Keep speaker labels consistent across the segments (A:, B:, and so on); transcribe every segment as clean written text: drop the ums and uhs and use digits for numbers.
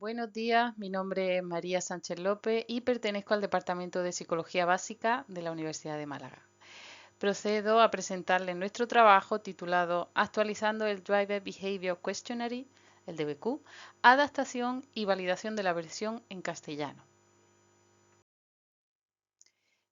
A: Buenos días, mi nombre es María Sánchez López y pertenezco al Departamento de Psicología Básica de la Universidad de Málaga. Procedo a presentarles nuestro trabajo titulado Actualizando el Driver Behavior Questionary, el DBQ, adaptación y validación de la versión en castellano.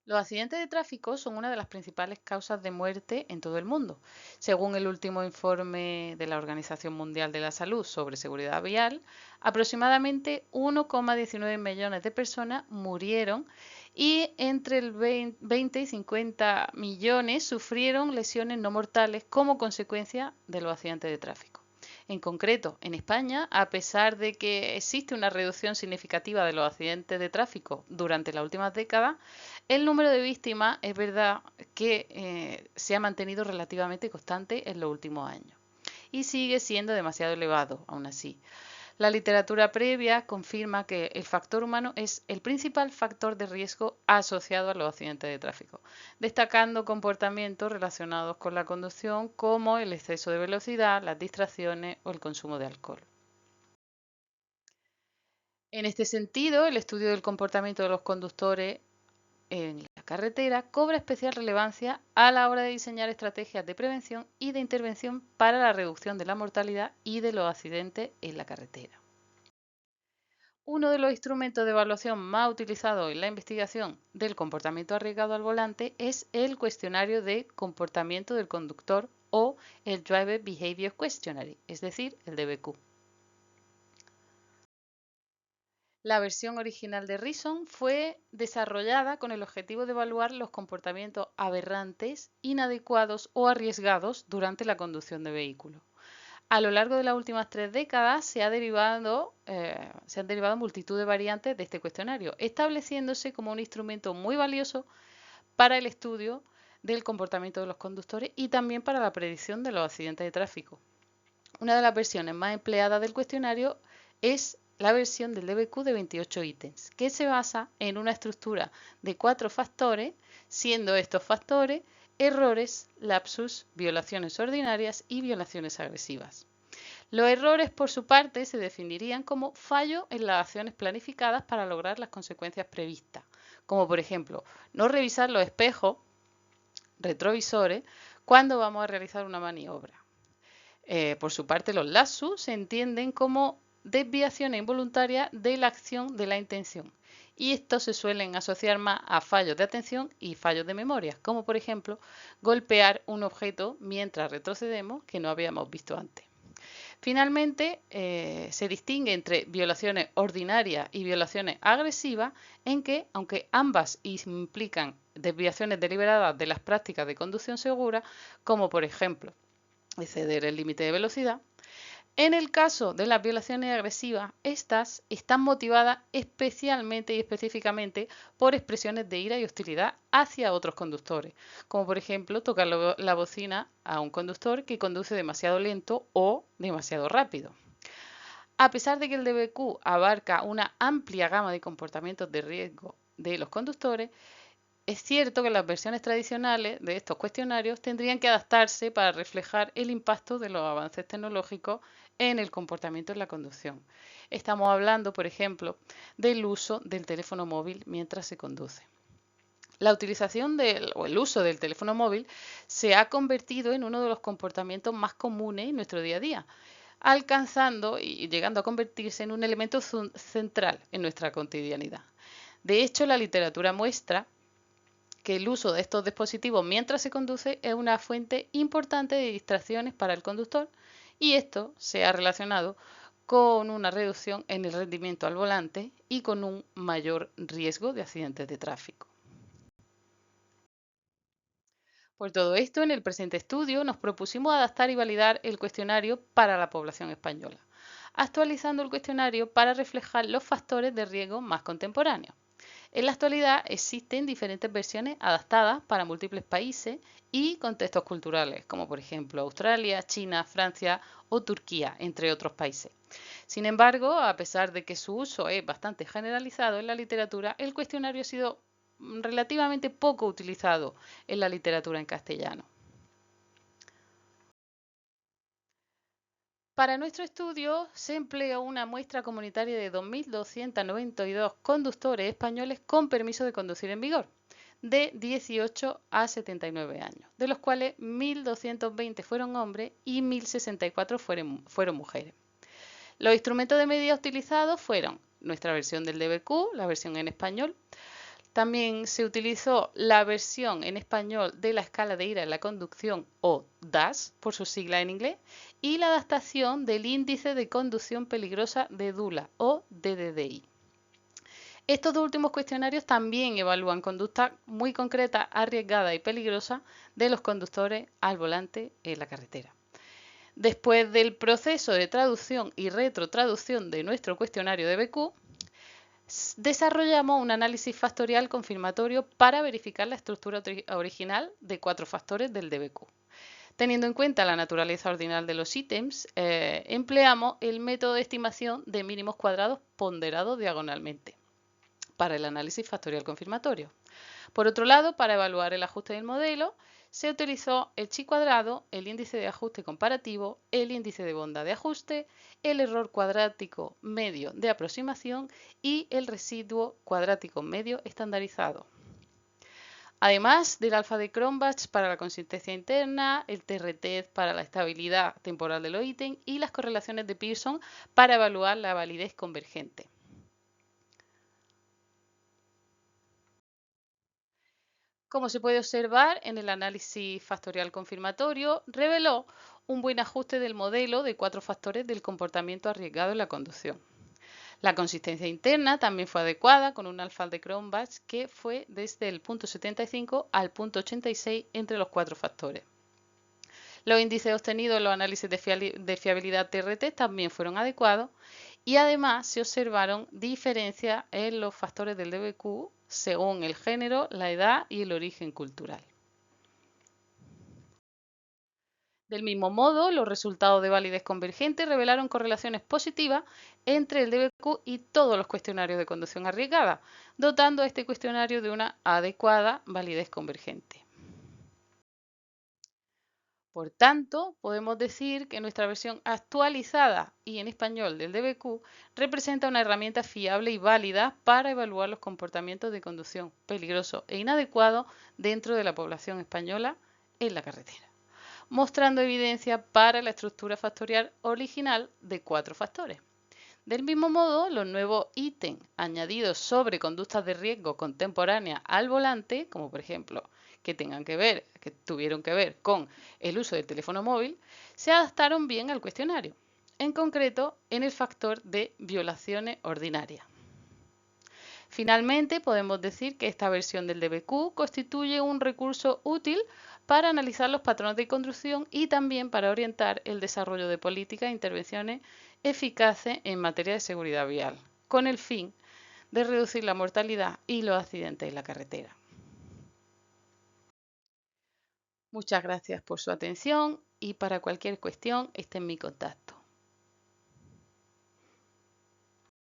A: Los accidentes de tráfico son una de las principales causas de muerte en todo el mundo. Según el último informe de la Organización Mundial de la Salud sobre seguridad vial, aproximadamente 1,19 millones de personas murieron y entre el 20 y 50 millones sufrieron lesiones no mortales como consecuencia de los accidentes de tráfico. En concreto, en España, a pesar de que existe una reducción significativa de los accidentes de tráfico durante las últimas décadas, el número de víctimas es verdad que se ha mantenido relativamente constante en los últimos años y sigue siendo demasiado elevado aún así. La literatura previa confirma que el factor humano es el principal factor de riesgo asociado a los accidentes de tráfico, destacando comportamientos relacionados con la conducción como el exceso de velocidad, las distracciones o el consumo de alcohol. En este sentido, el estudio del comportamiento de los conductores en la carretera cobra especial relevancia a la hora de diseñar estrategias de prevención y de intervención para la reducción de la mortalidad y de los accidentes en la carretera. Uno de los instrumentos de evaluación más utilizados en la investigación del comportamiento arriesgado al volante es el cuestionario de comportamiento del conductor o el Driver Behavior Questionary, es decir, el DBQ. La versión original de Reason fue desarrollada con el objetivo de evaluar los comportamientos aberrantes, inadecuados o arriesgados durante la conducción de vehículos. A lo largo de las últimas 3 décadas se han derivado multitud de variantes de este cuestionario, estableciéndose como un instrumento muy valioso para el estudio del comportamiento de los conductores y también para la predicción de los accidentes de tráfico. Una de las versiones más empleadas del cuestionario es la versión del DBQ de 28 ítems, que se basa en una estructura de 4 factores, siendo estos factores errores, lapsus, violaciones ordinarias y violaciones agresivas. Los errores, por su parte, se definirían como fallo en las acciones planificadas para lograr las consecuencias previstas, como por ejemplo, no revisar los espejos retrovisores cuando vamos a realizar una maniobra. Por su parte, los lapsus se entienden como desviaciones involuntarias de la acción de la intención. Y estos se suelen asociar más a fallos de atención y fallos de memoria, como por ejemplo golpear un objeto mientras retrocedemos que no habíamos visto antes. Finalmente, se distingue entre violaciones ordinarias y violaciones agresivas, en que, aunque ambas implican desviaciones deliberadas de las prácticas de conducción segura, como por ejemplo exceder el límite de velocidad. En el caso de las violaciones agresivas, estas están motivadas especialmente y específicamente por expresiones de ira y hostilidad hacia otros conductores, como por ejemplo tocar la bocina a un conductor que conduce demasiado lento o demasiado rápido. A pesar de que el DBQ abarca una amplia gama de comportamientos de riesgo de los conductores, es cierto que las versiones tradicionales de estos cuestionarios tendrían que adaptarse para reflejar el impacto de los avances tecnológicos en el comportamiento en la conducción. Estamos hablando, por ejemplo, del uso del teléfono móvil mientras se conduce. La utilización o el uso del teléfono móvil se ha convertido en uno de los comportamientos más comunes en nuestro día a día, alcanzando y llegando a convertirse en un elemento central en nuestra cotidianidad. De hecho, la literatura muestra que el uso de estos dispositivos mientras se conduce es una fuente importante de distracciones para el conductor y esto se ha relacionado con una reducción en el rendimiento al volante y con un mayor riesgo de accidentes de tráfico. Por todo esto, en el presente estudio nos propusimos adaptar y validar el cuestionario para la población española, actualizando el cuestionario para reflejar los factores de riesgo más contemporáneos. En la actualidad existen diferentes versiones adaptadas para múltiples países y contextos culturales, como por ejemplo Australia, China, Francia o Turquía, entre otros países. Sin embargo, a pesar de que su uso es bastante generalizado en la literatura, el cuestionario ha sido relativamente poco utilizado en la literatura en castellano. Para nuestro estudio se empleó una muestra comunitaria de 2.292 conductores españoles con permiso de conducir en vigor, de 18 a 79 años, de los cuales 1.220 fueron hombres y 1.064 fueron mujeres. Los instrumentos de medida utilizados fueron nuestra versión del DBQ, la versión en español. También se utilizó la versión en español de la escala de ira en la conducción, o DAS, por su sigla en inglés, y la adaptación del índice de conducción peligrosa de DULA, o DDDI. Estos dos últimos cuestionarios también evalúan conductas muy concretas, arriesgadas y peligrosas de los conductores al volante en la carretera. Después del proceso de traducción y retrotraducción de nuestro cuestionario de BQ, desarrollamos un análisis factorial confirmatorio para verificar la estructura original de 4 factores del DBQ. Teniendo en cuenta la naturaleza ordinal de los ítems, empleamos el método de estimación de mínimos cuadrados ponderados diagonalmente para el análisis factorial confirmatorio. Por otro lado, para evaluar el ajuste del modelo, se utilizó el chi cuadrado, el índice de ajuste comparativo, el índice de bondad de ajuste, el error cuadrático medio de aproximación y el residuo cuadrático medio estandarizado. Además del alfa de Cronbach para la consistencia interna, el TRT para la estabilidad temporal de los ítems y las correlaciones de Pearson para evaluar la validez convergente. Como se puede observar en el análisis factorial confirmatorio, reveló un buen ajuste del modelo de 4 factores del comportamiento arriesgado en la conducción. La consistencia interna también fue adecuada con un alfa de Cronbach que fue desde el punto 75 al punto 86 entre los 4 factores. Los índices obtenidos en los análisis de fiabilidad TRT también fueron adecuados y además se observaron diferencias en los factores del DBQ según el género, la edad y el origen cultural. Del mismo modo, los resultados de validez convergente revelaron correlaciones positivas entre el DBQ y todos los cuestionarios de conducción arriesgada, dotando a este cuestionario de una adecuada validez convergente. Por tanto, podemos decir que nuestra versión actualizada y en español del DBQ representa una herramienta fiable y válida para evaluar los comportamientos de conducción peligrosos e inadecuados dentro de la población española en la carretera, mostrando evidencia para la estructura factorial original de 4 factores. Del mismo modo, los nuevos ítems añadidos sobre conductas de riesgo contemporáneas al volante, como por ejemplo que tuvieron que ver con el uso del teléfono móvil, se adaptaron bien al cuestionario, en concreto en el factor de violaciones ordinarias. Finalmente, podemos decir que esta versión del DBQ constituye un recurso útil para analizar los patrones de conducción y también para orientar el desarrollo de políticas e intervenciones eficaces en materia de seguridad vial, con el fin de reducir la mortalidad y los accidentes en la carretera. Muchas gracias por su atención y para cualquier cuestión, este en mi contacto.